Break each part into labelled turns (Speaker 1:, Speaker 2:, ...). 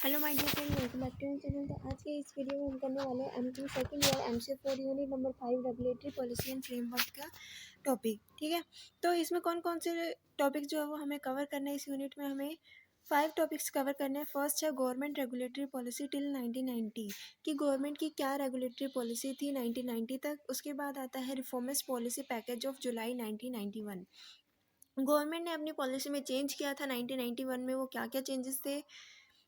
Speaker 1: Hello my dear friend, welcome back to channel. तो आज के इस वीडियो में हम करने वाले हैं MT second year MC 4 unit number 5 regulatory policy and framework का टॉपिक। ठीक है, तो इसमें कौन कौन से टॉपिक जो है वो हमें कवर करना है। इस यूनिट में हमें 5 टॉपिक्स कवर करने हैं। फर्स्ट है गवर्नमेंट रेगुलेटरी पॉलिसी टिल 1990 कि गवर्नमेंट की क्या रेगुलेटरी पॉलिसी थी 1990 तक। उसके बाद आता है reformist policy package of July 1991। Government ने अपनी पॉलिसी में चेंज किया था 1991 में, वो क्या क्या चेंजेस थे।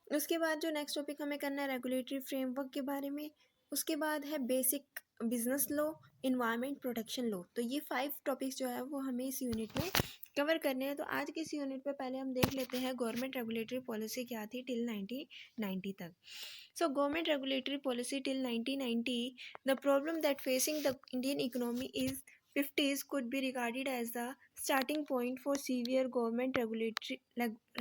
Speaker 1: उसके बाद जो नेक्स्ट टॉपिक हमें करना है रेगुलेटरी फ्रेमवर्क के बारे में। उसके बाद है basic business law, environment protection law. तो ये 5 टॉपिक्स जो है वो हमें इस यूनिट में कवर करने हैं। तो आज के इस यूनिट पे पहले हम देख लेते हैं गवर्नमेंट रेगुलेटरी पॉलिसी क्या थी टिल 1990 तक। So government regulatory policy till 1990, the problem that facing the Indian economy is 50s could be regarded as the starting point for severe government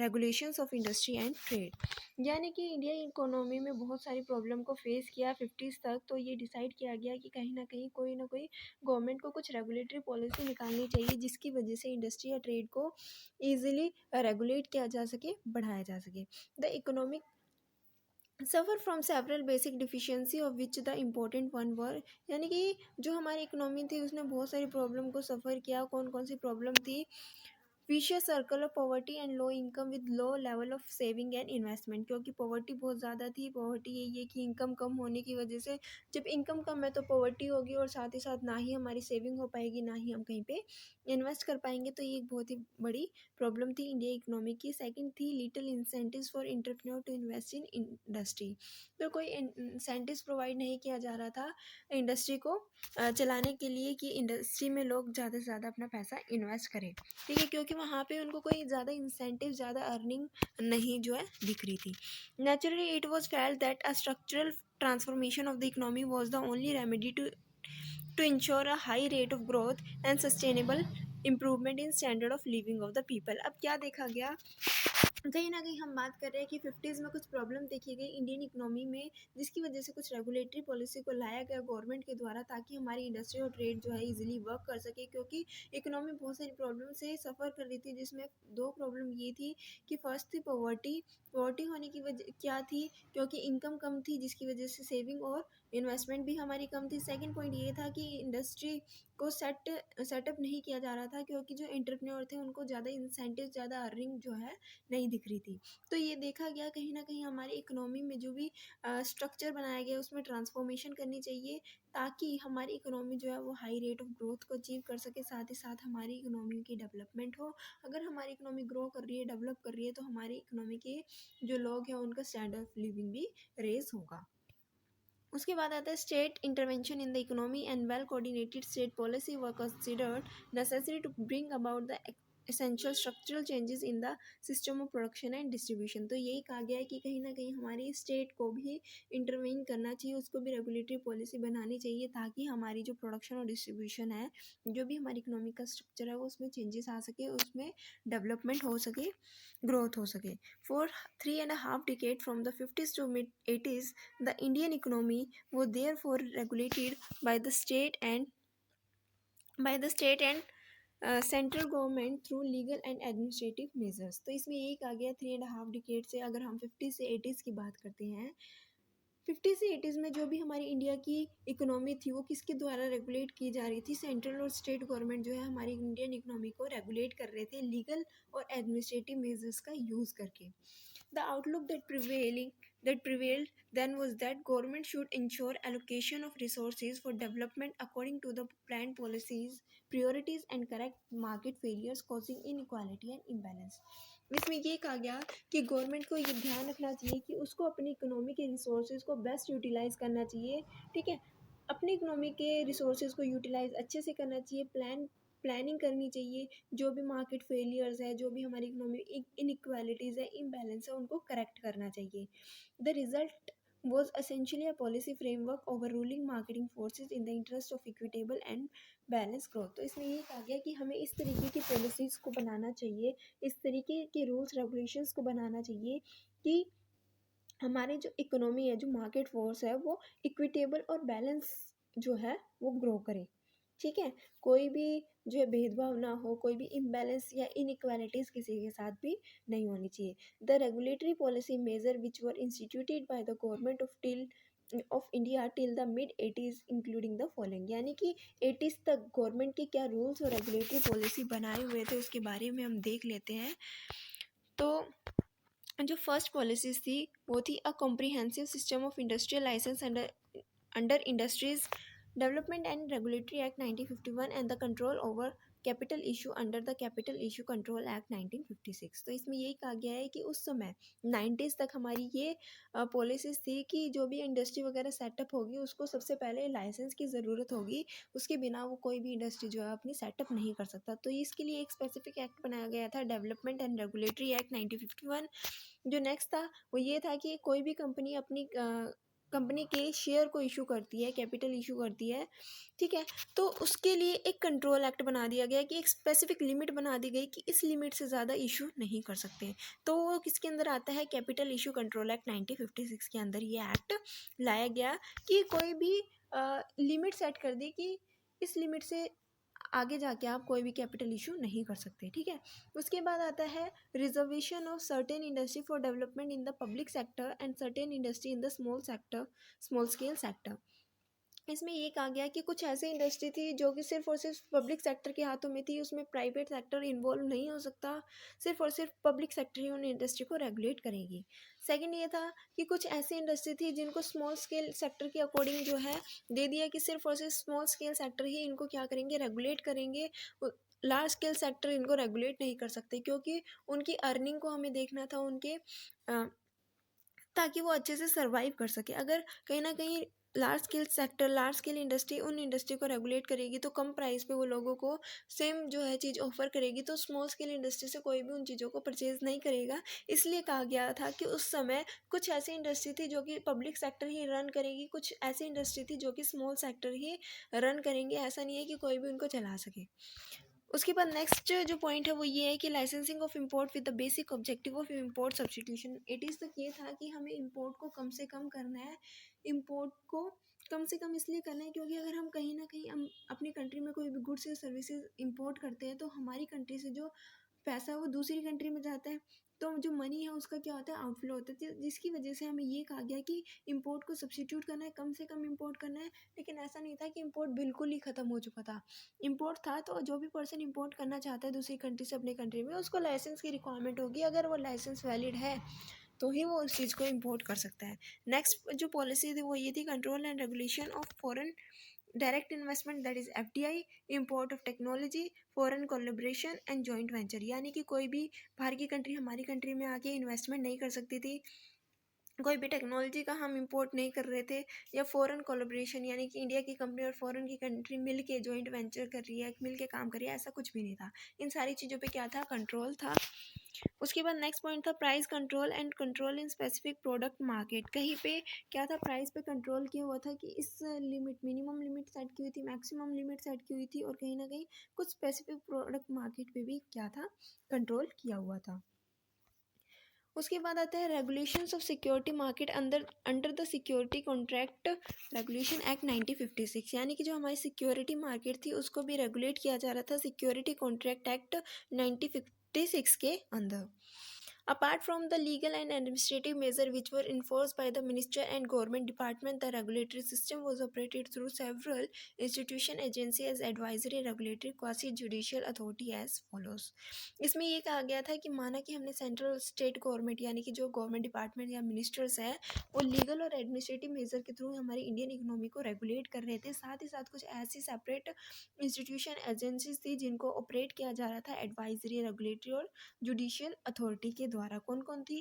Speaker 1: regulations of industry and trade। यानी कि India economy में बहुत सारी problem को face किया 50s तक। तो ये डिसाइड किया गया कि कहीं ना कहीं कोई ना कोई गवर्नमेंट को कुछ रेगुलेटरी पॉलिसी निकालनी चाहिए जिसकी वजह से इंडस्ट्री या ट्रेड को ईजिली रेगुलेट किया जा सके, बढ़ाया जा सके। The economic suffer from several basic deficiency of which the important one were, यानी कि जो हमारी इकोनॉमी थी उसने बहुत सारी प्रॉब्लम को सफ़र किया। कौन कौन सी प्रॉब्लम थी। Vicious circle of poverty and low income with low level of saving and investment, क्योंकि पॉवर्टी बहुत ज़्यादा थी। पॉवर्टी यही है कि इनकम कम होने की वजह से, जब इनकम कम है तो पॉवर्टी होगी और साथ ही साथ ना ही हमारी सेविंग हो पाएगी, ना ही हम कहीं पे इन्वेस्ट कर पाएंगे। तो ये एक बहुत ही बड़ी प्रॉब्लम थी इंडिया इकोनॉमी की। सेकंड थी little incentives for entrepreneur to invest in industry. तो कोई इंसेंटिव्स प्रोवाइड नहीं किया जा रहा था इंडस्ट्री को चलाने के लिए कि इंडस्ट्री में लोग ज़्यादा से ज़्यादा अपना पैसा इन्वेस्ट करें। ठीक है, क्योंकि वहाँ पे उनको कोई ज़्यादा इंसेंटिव, ज़्यादा अर्निंग नहीं जो है दिख रही थी। Naturally it was felt that a structural transformation of the economy was the only remedy to ensure a high rate of growth and sustainable improvement in standard of living of the people। अब क्या देखा गया, कहीं ना कहीं हम बात कर रहे हैं कि 50s में कुछ प्रॉब्लम देखी गई इंडियन इकोनॉमी में, जिसकी वजह से कुछ रेगुलेटरी पॉलिसी को लाया गया गवर्नमेंट के द्वारा ताकि हमारी इंडस्ट्री और ट्रेड जो है इजीली वर्क कर सके। क्योंकि इकोनॉमी बहुत सारी प्रॉब्लम से सफ़र कर रही थी, जिसमें 2 प्रॉब्लम ये थी कि फर्स्ट थी पॉवर्टी। पॉवर्टी होने की वजह क्या थी, क्योंकि इनकम कम थी जिसकी वजह से सेविंग और इन्वेस्टमेंट भी हमारी कम थी। सेकंड पॉइंट ये था कि इंडस्ट्री को सेटअप नहीं किया जा रहा था, क्योंकि जो एंटरप्रेन्योर थे उनको ज़्यादा इंसेंटिव, ज़्यादा अर्निंग जो है नहीं दिख रही थी। तो ये देखा गया कहीं ना कहीं हमारी इकोनॉमी में जो भी स्ट्रक्चर बनाया गया उसमें ट्रांसफॉर्मेशन करनी चाहिए ताकि हमारी इकोनॉमी जो है वो हाई रेट ऑफ ग्रोथ को अचीव कर सके, साथ ही साथ हमारी इकोनॉमी की डेवलपमेंट हो। अगर हमारी इकोनॉमी ग्रो कर रही है, डेवलप कर रही है, तो हमारी इकोनॉमी के जो लोग हैं उनका स्टैंडर्ड ऑफ लिविंग भी रेज होगा। उसके बाद आता है state intervention in the economy and well coordinated state policy were considered necessary to bring about the essential structural changes in the system of production and distribution. तो यही कहा गया है कि कहीं ना कहीं हमारी स्टेट को भी इंटरवेन करना चाहिए, उसको भी रेगुलेटरी पॉलिसी बनानी चाहिए ताकि हमारी जो प्रोडक्शन और डिस्ट्रीब्यूशन है, जो भी हमारी इकोनॉमिक का स्ट्रक्चर है, वो उसमें चेंजेस आ सके, उसमें डेवलपमेंट हो सके, ग्रोथ हो सके। For 3.5 decades from the 50s to mid 80s, the Indian economy was therefore regulated by the state and central government through legal and administrative measures. तो इसमें यही कहा गया 3.5 डिकेड से, अगर हम 50 से 80s की बात करते हैं, 50 से 80s में जो भी हमारी इंडिया की इकोनॉमी थी वो किसके द्वारा रेगुलेट की जा रही थी। सेंट्रल और स्टेट गवर्नमेंट जो है हमारी इंडियन इकोनॉमी को रेगुलेट कर रहे थे लीगल और एडमिनिस्ट्रेटिव मेजर्स का यूज़ करके। The outlook that prevailed then was that government should ensure allocation of resources for development according to the planned policies, priorities and correct market failures causing inequality and imbalance। इसमें ये कहा गया कि government को ये ध्यान रखना चाहिए कि उसको अपनी इकोनॉमी के रिसोर्सेज को बेस्ट यूटिलाइज करना चाहिए। ठीक है, अपनी इकोनॉमी के रिसोर्सेज को यूटिलाइज अच्छे से करना चाहिए, प्लानिंग करनी चाहिए। जो भी मार्केट फेलियर्स है, जो भी हमारी इकोनॉमी इनइक्वालिटीज़ है, इम्बैलेंस है, उनको करेक्ट करना चाहिए। The result was essentially a policy framework overruling marketing forces in the interest of equitable and balanced growth। तो इसमें ये कहा गया कि हमें इस तरीके की पॉलिसीज़ को बनाना चाहिए, इस तरीके के रूल्स रेगुलेशंस को बनाना चाहिए कि हमारी जो इकोनॉमी है, जो मार्केट फोर्स है, वो इक्विटेबल और बैलेंस जो है वो ग्रो करे। ठीक है, कोई भी जो है भेदभाव ना हो, कोई भी इम्बैलेंस या इनइक्वालिटीज़ किसी के साथ भी नहीं होनी चाहिए। The regulatory policy major which were instituted by the government of India till the mid 80s including the following, यानी कि 80s तक गवर्नमेंट के क्या रूल्स और रेगुलेटरी पॉलिसी बनाए हुए थे उसके बारे में हम देख लेते हैं। तो जो फर्स्ट पॉलिसीज थी वो थी a comprehensive system of industrial licence under industries development and regulatory act 1951 and the control over capital issue under the capital issue control act 1956। तो इसमें यही कहा गया है कि उस समय 90s तक हमारी ये पॉलिसीज थी कि जो भी इंडस्ट्री वगैरह सेटअप होगी उसको सबसे पहले लाइसेंस की ज़रूरत होगी, उसके बिना वो कोई भी इंडस्ट्री जो है अपनी सेटअप नहीं कर सकता। तो इसके लिए एक स्पेसिफिक एक्ट बनाया गया था, डेवलपमेंट एंड रेगुलेटरी एक्ट 1951। जो नेक्स्ट था वो ये था कि कोई भी कंपनी अपनी कंपनी के शेयर को इशू करती है, कैपिटल इशू करती है, ठीक है, तो उसके लिए एक कंट्रोल एक्ट बना दिया गया कि एक स्पेसिफिक लिमिट बना दी गई कि इस लिमिट से ज़्यादा इशू नहीं कर सकते। तो वो किसके अंदर आता है, कैपिटल इशू कंट्रोल एक्ट 1956 के अंदर ये एक्ट लाया गया कि कोई भी लिमिट सेट कर दी कि इस लिमिट से आगे जाके आप कोई भी कैपिटल इशू नहीं कर सकते, ठीक है। उसके बाद आता है reservation of certain industry for development in the public sector and certain industry in the small scale sector. इसमें ये कहा गया कि कुछ ऐसी इंडस्ट्री थी जो कि सिर्फ और सिर्फ पब्लिक सेक्टर के हाथों में थी, उसमें प्राइवेट सेक्टर इन्वॉल्व नहीं हो सकता, सिर्फ और सिर्फ पब्लिक सेक्टर ही उन इंडस्ट्री को रेगुलेट करेगी। सेकंड ये था कि कुछ ऐसी इंडस्ट्री थी जिनको स्मॉल स्केल सेक्टर के अकॉर्डिंग जो है दे दिया कि सिर्फ और सिर्फ स्मॉल स्केल सेक्टर ही इनको क्या करेंगे, रेगुलेट करेंगे। लार्ज स्केल सेक्टर इनको रेगुलेट नहीं कर सकते क्योंकि उनकी अर्निंग को हमें देखना था, उनके ताकि वो अच्छे से सर्वाइव कर सके। अगर कहीं ना कहीं large scale sector, large scale industry उन इंडस्ट्री को रेगुलेट करेगी तो कम प्राइस पे वो लोगों को सेम जो है चीज़ ऑफर करेगी, तो स्मॉल स्केल इंडस्ट्री से कोई भी उन चीज़ों को परचेज नहीं करेगा। इसलिए कहा गया था कि उस समय कुछ ऐसी इंडस्ट्री थी जो कि पब्लिक सेक्टर ही रन करेगी, कुछ ऐसी इंडस्ट्री थी जो कि स्मॉल सेक्टर ही रन करेंगे, ऐसा नहीं है कि कोई भी उनको चला सके। उसके बाद नेक्स्ट जो पॉइंट है वो ये है कि licensing of import with the basic objective of import substitution. 80s तक ये था कि हमें इंपोर्ट को कम से कम करना है, इंपोर्ट को कम से कम इसलिए करना है क्योंकि अगर हम कहीं ना कहीं हम अपनी कंट्री में कोई भी गुड्स या सर्विसेज इंपोर्ट करते हैं तो हमारी कंट्री से जो पैसा है वो दूसरी कंट्री में जाता है, तो जो मनी है उसका क्या होता है, आउटफ्लो होता है, जिसकी वजह से हमें ये कहा गया कि इंपोर्ट को सब्सटीट्यूट करना है, कम से कम इंपोर्ट करना है। लेकिन ऐसा नहीं था कि इंपोर्ट बिल्कुल ही ख़त्म हो चुका था, इंपोर्ट था। तो जो भी पर्सन इंपोर्ट करना चाहता है दूसरी कंट्री से अपनी कंट्री में, उसको लाइसेंस की रिक्वायरमेंट होगी, अगर वो लाइसेंस वैलिड है तो ही वो उस चीज़ को इंपोर्ट कर सकता है। नेक्स्ट जो पॉलिसी थी वो ये थी, control and regulation of foreign direct investment that is FDI, import of technology, foreign collaboration and joint venture, यानी कि कोई भी बाहर की कंट्री हमारी कंट्री में आके इन्वेस्टमेंट नहीं कर सकती थी, कोई भी टेक्नोलॉजी का हम इंपोर्ट नहीं कर रहे थे, या फॉरेन कोलैबोरेशन यानी कि इंडिया की कंपनी और फॉरेन की कंट्री मिल के जॉइंट वेंचर कर रही है, मिल के काम कर रही है, ऐसा कुछ भी नहीं था। इन सारी चीज़ों पे क्या था, कंट्रोल था। उसके बाद नेक्स्ट पॉइंट था price control and control in specific product market. कहीं पे क्या था, प्राइस पे कंट्रोल किया हुआ था कि इस लिमिट, मिनिमम लिमिट सेट की हुई थी, मैक्सिमम लिमिट सेट की हुई थी, और कहीं ना कहीं कुछ स्पेसिफिक प्रोडक्ट मार्केट पे भी क्या था, कंट्रोल किया हुआ था। उसके बाद आता है regulations of security market under under the security contract regulation act 1956, यानी कि जो हमारी सिक्योरिटी मार्केट थी उसको भी रेगुलेट किया जा रहा था सिक्योरिटी कॉन्ट्रैक्ट एक्ट 1956 के अंदर। Apart from the legal and administrative measures which were enforced by the minister and government department, the regulatory system was operated through several institution agencies as advisory, regulatory, quasi-judicial authority as follows। इसमें ये कहा गया था कि माना कि हमने central state government यानी कि जो गवर्नमेंट डिपार्टमेंट या मिनिस्टर्स है वो लीगल और एडमिनिस्ट्रेटिव मेजर के थ्रू हमारी इंडियन इकोनॉमी को रेगुलेट कर रहे थे, साथ ही साथ कुछ ऐसी सेपरेट इंस्टीट्यूशन एजेंसीज थी जिनको ऑपरेट किया जा रहा था एडवाइजरी, रेगुलेटरी और जुडिशियल अथॉरिटी के द्वारा। कौन कौन थी,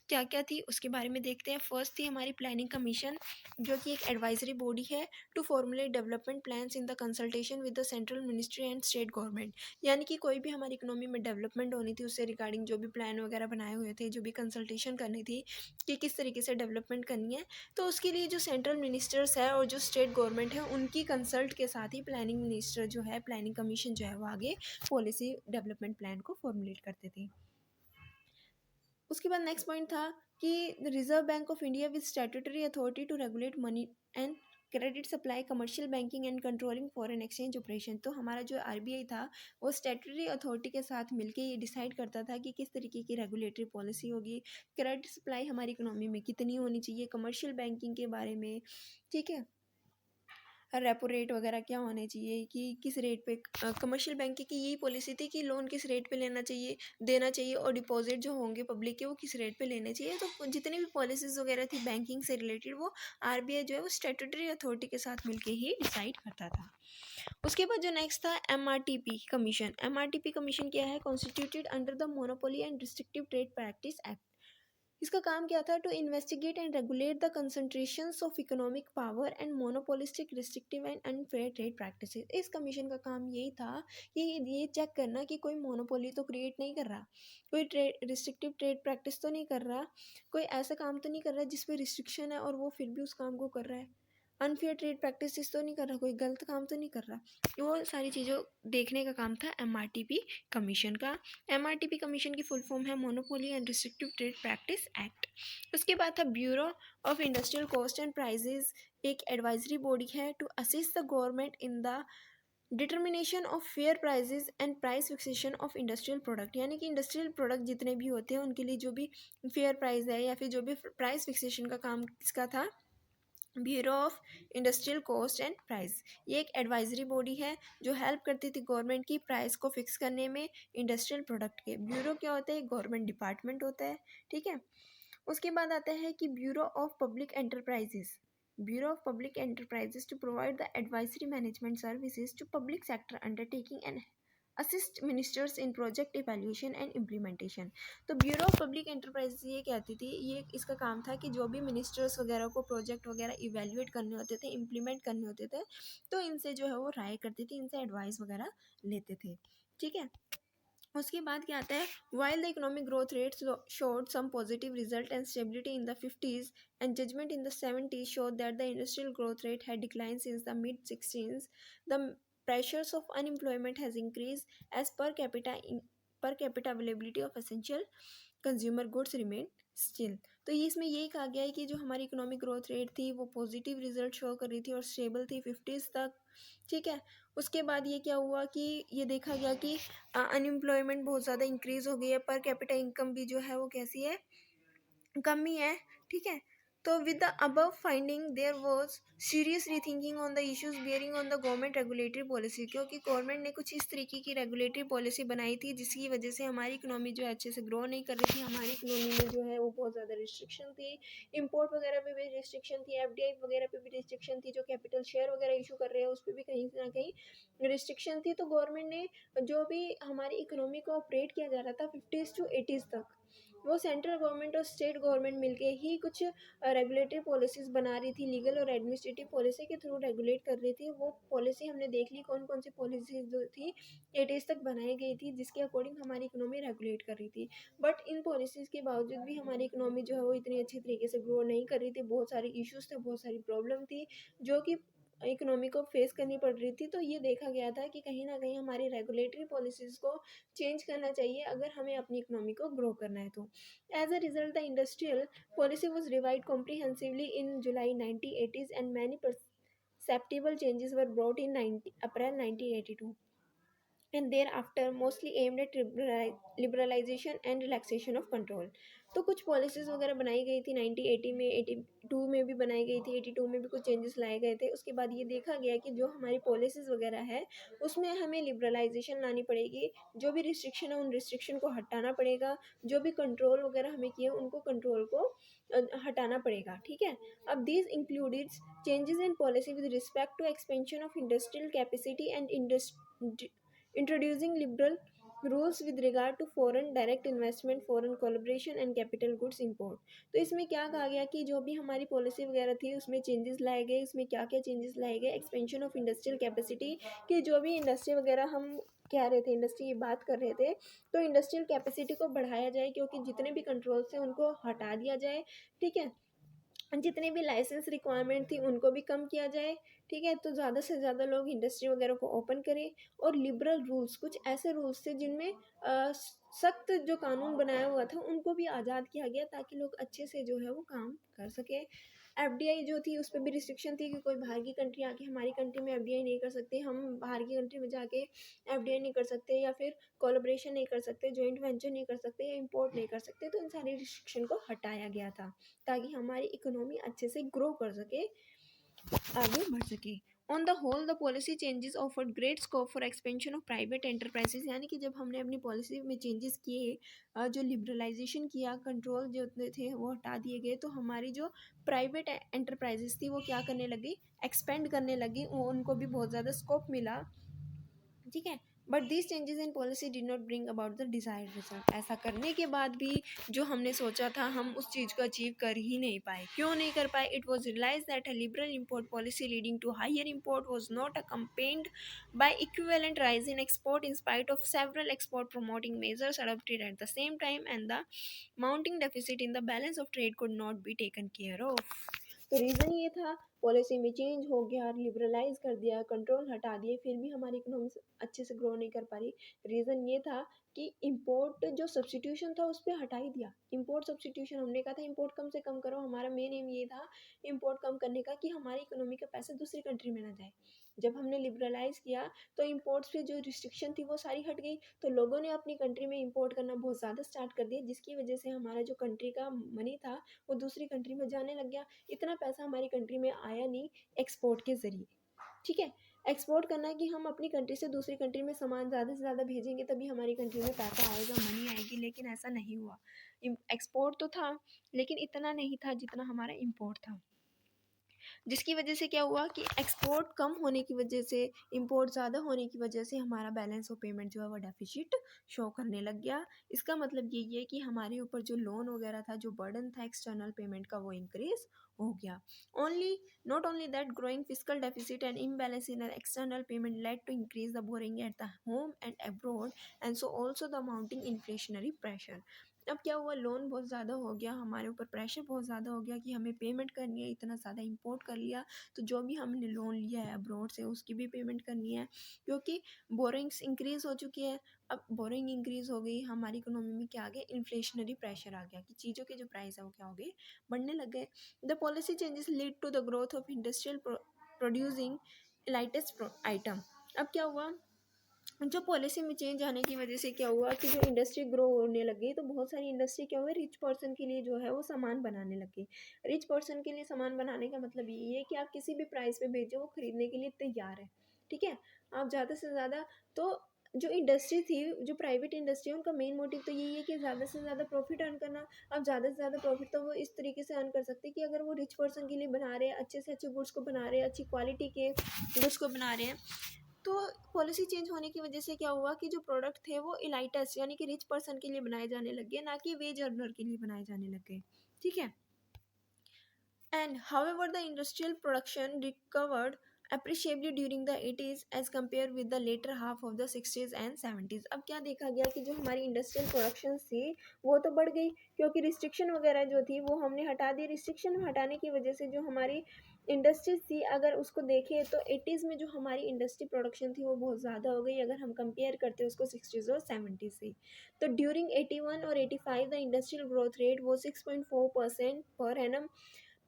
Speaker 1: क्या क्या थी, उसके बारे में देखते हैं। फर्स्ट थी हमारी प्लानिंग कमीशन, जो कि एक एडवाइजरी बॉडी है to formulate development plans in the consultation with the central ministry and state government, यानी कि कोई भी हमारी इकोनॉमी में डेवलपमेंट होनी थी उससे रिगार्डिंग जो भी प्लान वगैरह बनाए हुए थे, जो भी कंसल्टेशन करनी थी कि किस तरीके से डेवलपमेंट करनी है, तो उसके लिए जो सेंट्रल मिनिस्टर्स है और जो स्टेट गवर्नमेंट है उनकी कंसल्ट के साथ ही प्लानिंग मिनिस्टर जो है, प्लानिंग कमीशन जो है वो आगे पॉलिसी डेवलपमेंट प्लान को फॉर्मुलेट करते थे। उसके बाद नेक्स्ट पॉइंट था कि the reserve bank of India with statutory authority to regulate money and credit supply, commercial banking and controlling foreign exchange operation. तो हमारा जो आरबीआई था वो स्टैट्यूटरी अथॉरिटी के साथ मिलके ये डिसाइड करता था कि किस तरीके की रेगुलेटरी पॉलिसी होगी, क्रेडिट सप्लाई हमारी इकोनॉमी में कितनी होनी चाहिए, कमर्शियल बैंकिंग के बारे में, ठीक है, रेपो रेट वगैरह क्या होने चाहिए, कि किस रेट पे कमर्शियल बैंक की यही पॉलिसी थी कि लोन किस रेट पे लेना चाहिए, देना चाहिए, और डिपॉजिट जो होंगे पब्लिक के वो किस रेट पे लेने चाहिए। तो जितनी भी पॉलिसीज़ वगैरह थी बैंकिंग से रिलेटेड वो आरबीआई जो है वो स्टैट्यूटरी अथॉरिटी के साथ मिलके ही डिसाइड करता था। उसके बाद जो नेक्स्ट था एमआरटीपी कमीशन। एमआरटीपी कमीशन क्या है? Constituted under the monopoly and restrictive trade practice act. इसका काम क्या था? To investigate and regulate the concentrations of economic power and monopolistic restrictive and unfair trade practices. इस कमीशन का काम यही था कि ये चेक करना कि कोई मोनोपोली तो क्रिएट नहीं कर रहा, कोई ट्रेड रिस्ट्रिक्टिव ट्रेड प्रैक्टिस तो नहीं कर रहा, कोई ऐसा काम तो नहीं कर रहा जिस पे रिस्ट्रिक्शन है और वो फिर भी उस काम को कर रहा है, अनफेयर ट्रेड प्रैक्टिस तो नहीं कर रहा, कोई गलत काम तो नहीं कर रहा। वो सारी चीज़ों देखने का काम था एमआरटीपी कमीशन का। एमआरटीपी कमीशन की फुल फॉर्म है monopoly and restrictive trade practice act. उसके बाद था bureau of industrial cost and prices. एक एडवाइजरी बॉडी है to assist the government in the determination of fair prices and price fixation of industrial product. यानी कि industrial product जितने भी होते हैं उनके लिए जो भी फेयर प्राइस है या फिर जो भी प्राइस फिक्सेशन का काम किसका था? Bureau of industrial cost and price. ये एक एडवाइजरी बॉडी है जो हेल्प करती थी गवर्नमेंट की प्राइस को फिक्स करने में इंडस्ट्रियल प्रोडक्ट के। ब्यूरो क्या होता है? गवर्नमेंट डिपार्टमेंट होता है, ठीक है। उसके बाद आता है कि bureau of public enterprises. Bureau of public enterprises to provide the advisory management services to public sector undertaking and assist ministers in project evaluation and implementation. तो ब्यूरो ऑफ पब्लिक एंटरप्राइज ये कहती थी, ये इसका काम था कि जो भी मिनिस्टर्स वगैरह को प्रोजेक्ट वगैरह इवैल्यूएट करने होते थे, इम्प्लीमेंट करने होते थे, तो इनसे जो है वो राय करती थी, इनसे एडवाइस वगैरह लेते थे, ठीक है। उसके बाद क्या आता है? While the economic growth rate showed some positive result and stability in the 50s and judgement in the 70s showed that the industrial growth rate had declined since the mid 16s, the pressures of unemployment has increased as per capita availability of essential consumer goods remain still. तो ये इसमें यही कहा गया है कि जो हमारी इकोनॉमिक ग्रोथ रेट थी वो पॉजिटिव रिजल्ट शो कर रही थी और स्टेबल थी 50s तक, ठीक है। उसके बाद ये क्या हुआ कि ये देखा गया कि अनएम्प्लॉयमेंट बहुत ज़्यादा इंक्रीज़ हो गई है, पर कैपिटा इनकम भी जो है वो कैसी है? कम ही है, ठीक है। तो with the above finding there was serious rethinking on the issues bearing on the government regulatory policy, क्योंकि गवर्नमेंट ने कुछ इस तरीके की रेगुलेटरी पॉलिसी बनाई थी जिसकी वजह से हमारी इकोनॉमी जो है अच्छे से ग्रो नहीं कर रही थी, हमारी इकोनॉमी में जो है वो बहुत ज़्यादा रिस्ट्रिक्शन थी, इम्पोर्ट वगैरह पे भी रिस्ट्रिक्शन थी, एफडीआई वगैरह पे भी रिस्ट्रिक्शन थी, जो कैपिटल शेयर वगैरह इशू कर रहे हैं उस पर भी कहीं ना कहीं रिस्ट्रिक्शन थी। तो गवर्नमेंट ने जो भी हमारी इकोनॉमी को ऑपरेट किया जा रहा था 50s to 80s तक, वो सेंट्रल गवर्नमेंट और स्टेट गवर्नमेंट मिलके ही कुछ रेगुलेटरी पॉलिसीज़ बना रही थी, लीगल और एडमिनिस्ट्रेटिव पॉलिसी के थ्रू रेगुलेट कर रही थी। वो पॉलिसी हमने देख ली कौन कौन सी पॉलिसीज जो थी 80s तक बनाई गई थी जिसके अकॉर्डिंग हमारी इकोनॉमी रेगुलेट कर रही थी। बट इन पॉलिसीज़ के बावजूद भी हमारी इकोनॉमी जो है वो इतनी अच्छी तरीके से ग्रो नहीं कर रही थी, बहुत सारे इश्यूज थे, बहुत सारी प्रॉब्लम थी जो कि इकोनॉमी को फेस करनी पड़ रही थी। तो ये देखा गया था कि कहीं ना कहीं हमारी रेगुलेटरी पॉलिसीज़ को चेंज करना चाहिए अगर हमें अपनी इकोनॉमी को ग्रो करना है तो। As a result, the industrial policy was revised comprehensively in July 1980s and many perceptible changes were brought in April 1982 and thereafter mostly aimed at liberalization and relaxation of control। तो कुछ policies वगैरह बनाई गई थी 1980 में, 82 में भी बनाई गई थी, 82 में भी कुछ चेंजेस लाए गए थे। उसके बाद ये देखा गया कि जो हमारी पॉलिसीज़ वगैरह है उसमें हमें लिबरलाइजेशन लानी पड़ेगी, जो भी रिस्ट्रिक्शन है उन रिस्ट्रिक्शन को हटाना पड़ेगा, जो भी कंट्रोल वगैरह हमें किए उनको कंट्रोल को हटाना पड़ेगा, ठीक है। अब these included changes in policy with respect to expansion of industrial capacity and introducing liberal rules with regard to foreign direct investment, foreign collaboration and capital goods import। तो इसमें क्या कहा गया कि जो भी हमारी पॉलिसी वगैरह थी उसमें चेंजेस लाए गए। इसमें क्या क्या चेंजेस लाए गए? एक्सपेंशन ऑफ इंडस्ट्रियल कैपेसिटी, कि जो भी इंडस्ट्री वगैरह हम कह रहे थे, इंडस्ट्री की बात कर रहे थे, तो इंडस्ट्रियल कैपेसिटी को बढ़ाया जाए, क्योंकि जितने भी कंट्रोल थे उनको हटा दिया जाए, ठीक है। जितने भी लाइसेंस रिक्वायरमेंट थी उनको भी कम किया जाए, ठीक है। तो ज़्यादा से ज़्यादा लोग इंडस्ट्री वगैरह को ओपन करें। और लिबरल रूल्स, कुछ ऐसे रूल्स थे जिनमें सख्त जो कानून बनाया हुआ था उनको भी आज़ाद किया गया ताकि लोग अच्छे से जो है वो काम कर सके। एफडीआई जो थी उस पर भी रिस्ट्रिक्शन थी कि कोई बाहर की कंट्री आके हमारी कंट्री में एफडीआई नहीं कर सकते, हम बाहर की कंट्री में जाके एफडीआई नहीं कर सकते, या फिर कोलैबोरेशन नहीं कर सकते, जॉइंट वेंचर नहीं कर सकते, या इंपोर्ट नहीं कर सकते। तो इन सारी रिस्ट्रिक्शन को हटाया गया था ताकि हमारी इकोनॉमी अच्छे से ग्रो कर सके, आगे बढ़ सके। On the whole the policy changes offered great scope for expansion of private enterprises, यानी कि जब हमने अपनी पॉलिसी में चेंजेस किए, जो लिबरलाइजेशन किया, कंट्रोल जो थे वो हटा दिए गए, तो हमारी जो प्राइवेट एंटरप्राइजेस थी वो क्या करने लगी, एक्सपेंड करने लगी, उनको भी बहुत ज़्यादा स्कोप मिला। ठीक है, but this changes in policy did not bring about the desired result. ऐसा करने के बाद भी जो हमने सोचा था हम उस चीज़ को अचीव कर ही नहीं पाए। क्यों नहीं कर पाए? It was realise that a liberal import policy leading to higher import was not accompanied by equivalent rise in export in spite of several export promoting measures adopted at the same time, and the mounting deficit in the balance of trade could not be taken care of। तो reason ये था, policy में change हो गया, liberalise कर दिया, control हटा दिए, फिर भी हमारी इकोनॉमी अच्छे से ग्रो नहीं कर पा रही। रीज़न ये था कि इंपोर्ट जो सब्सटीट्यूशन था उस पर हटा ही दिया। इंपोर्ट सब्सटीट्यूशन, हमने कहा था इंपोर्ट कम से कम करो, हमारा मेन एम ये था इंपोर्ट कम करने का कि हमारी इकोनॉमी का पैसा दूसरी कंट्री में ना जाए। जब हमने लिबरलाइज किया तो इंपोर्ट्स पे जो रिस्ट्रिक्शन थी वो सारी हट गई, तो लोगों ने अपनी कंट्री में इंपोर्ट करना बहुत ज़्यादा स्टार्ट कर दिया, जिसकी वजह से हमारा जो कंट्री का मनी था वो दूसरी कंट्री में जाने लग गया। इतना पैसा हमारी कंट्री में आया नहीं एक्सपोर्ट के ज़रिए। ठीक है, एक्सपोर्ट करना है कि हम अपनी कंट्री से दूसरी कंट्री में सामान ज़्यादा से ज़्यादा भेजेंगे तभी हमारी कंट्री में पैसा आएगा, मनी आएगी, लेकिन ऐसा नहीं हुआ। एक्सपोर्ट तो था लेकिन इतना नहीं था जितना हमारा इंपोर्ट था, जिसकी वजह से क्या हुआ कि एक्सपोर्ट कम होने की वजह से, इंपोर्ट ज़्यादा होने की वजह से हमारा बैलेंस ऑफ पेमेंट जो है वो डेफिसिट शो करने लग गया। इसका मतलब यही है कि हमारे ऊपर जो लोन वगैरह था, जो बर्डन था एक्सटर्नल पेमेंट का, वो इंक्रीज हो गया। Only not only that, growing physical deficit and imbalance in external payment led to increase the borrowing at the home and abroad, and so also the mounting inflationary pressure. अब क्या हुआ, loan बहुत ज़्यादा हो गया, हमारे ऊपर प्रेशर बहुत ज़्यादा हो गया कि हमें पेमेंट करनी है, इतना ज़्यादा इंपोर्ट कर लिया, तो जो भी हमने लोन लिया है अब्रॉड से उसकी भी पेमेंट करनी है, क्योंकि बोरिंग्स इंक्रीज़ हो चुकी है। अब बोरिंग इंक्रीज़ हो गई, हमारी इकोनॉमी में क्या आ गया, इन्फ्लेशनरी प्रेशर आ गया कि चीज़ों के जो प्राइस है वो क्या हो गए, बढ़ने लग गए। The policy changes lead to the growth of industrial producing lightest item. अब क्या हुआ, जो पॉलिसी में चेंज आने की वजह से क्या हुआ कि जो इंडस्ट्री ग्रो होने लगी, तो बहुत सारी इंडस्ट्री क्या हुआ, रिच पर्सन के लिए जो है वो सामान बनाने लगी। रिच पर्सन के लिए सामान बनाने का मतलब ये है कि आप किसी भी प्राइस पे भेजो वो खरीदने के लिए तैयार है। ठीक है, आप ज़्यादा से ज़्यादा, तो जो इंडस्ट्री थी, जो प्राइवेट इंडस्ट्री है, उनका मेन मोटिव तो यही है कि ज़्यादा से ज़्यादा प्रॉफिट अर्न करना। अब ज़्यादा से ज़्यादा प्रॉफिट तो वो इस तरीके से अर्न कर सकते हैं कि अगर वो रिच पर्सन के लिए बना रहे हैं, अच्छे से अच्छे गुड्स को बना रहे हैं, अच्छी क्वालिटी के गुड्स को बना रहे हैं, तो पॉलिसी चेंज होने की वजह से क्या हुआ कि जो प्रोडक्ट थे वो इलाइटस यानी कि रिच पर्सन के लिए बनाए जाने लग गए, ना कि वेज अर्नर के लिए बनाए जाने लग गए। ठीक है, and however the industrial production recovered appreciably during the 80s as compared with the later half of the 60s and 70s। अब क्या देखा गया कि जो हमारी इंडस्ट्रियल प्रोडक्शन थी वो तो बढ़ गई, क्योंकि रिस्ट्रिक्शन वगैरह जो थी वो हमने हटा दी। रिस्ट्रिक्शन हटाने की वजह से जो हमारी इंडस्ट्रीज थी, अगर उसको देखें तो 80s में जो हमारी इंडस्ट्री प्रोडक्शन थी वो बहुत ज़्यादा हो गई अगर हम कंपेयर करते हैं उसको 60s और 70s से। तो ड्यूरिंग 81 और 85 द इंडस्ट्रियल ग्रोथ रेट वो 6.4% पर एनम।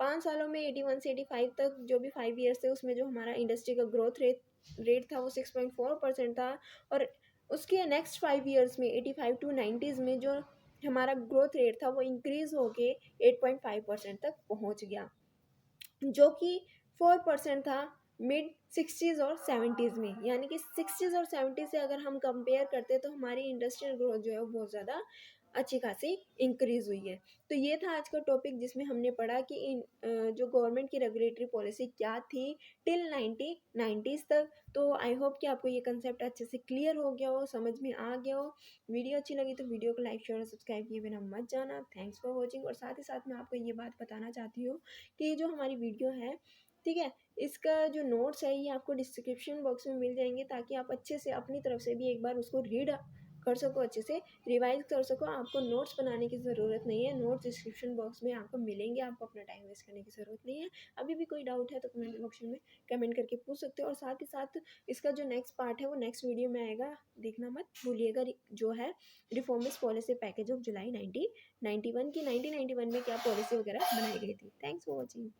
Speaker 1: 5 सालों में 81 से 85 तक जो भी 5 ईयर्स थे उसमें जो हमारा इंडस्ट्री का ग्रोथ रेट था वो 6.4% था, और उसके नेक्स्ट 5 ईयर्स में 85 टू 90s में जो हमारा ग्रोथ रेट था वो इंक्रीज़ होके 8.5% तक पहुंच गया, जो कि 4% था मिड 60s और 70s में। यानी कि 60s और 70s से अगर हम कंपेयर करते तो हमारी इंडस्ट्रियल ग्रोथ जो है वो बहुत ज़्यादा अच्छी खासी इंक्रीज़ हुई है। तो ये था आज का टॉपिक जिसमें हमने पढ़ा कि जो गवर्नमेंट की रेगुलेटरी पॉलिसी क्या थी टिल 1990s तक। तो आई होप कि आपको ये कंसेप्ट अच्छे से क्लियर हो गया हो, समझ में आ गया हो। वीडियो अच्छी लगी तो वीडियो को लाइक शेयर और सब्सक्राइब किए बिना मत जाना। Thanks for watching. और साथ ही साथ मैं आपको ये बात बताना चाहती हूँ कि ये जो हमारी वीडियो है, ठीक है, इसका जो नोट्स है ये आपको डिस्क्रिप्शन बॉक्स में मिल जाएंगे, ताकि आप अच्छे से अपनी तरफ से भी एक बार उसको रीड कर सको, अच्छे से रिवाइज कर सको। आपको नोट्स बनाने की ज़रूरत नहीं है, नोट्स डिस्क्रिप्शन बॉक्स में आपको मिलेंगे, आपको अपना टाइम वेस्ट करने की ज़रूरत नहीं है। अभी भी कोई डाउट है तो कमेंट बॉक्स में कमेंट करके पूछ सकते हो। और साथ ही साथ इसका जो नेक्स्ट पार्ट है वो नेक्स्ट वीडियो में आएगा, देखना मत भूलिएगा। जो है reformist policy package of July 1991 की 1991 में क्या पॉलिसी वगैरह बनाई गई थी। Thanks for watching.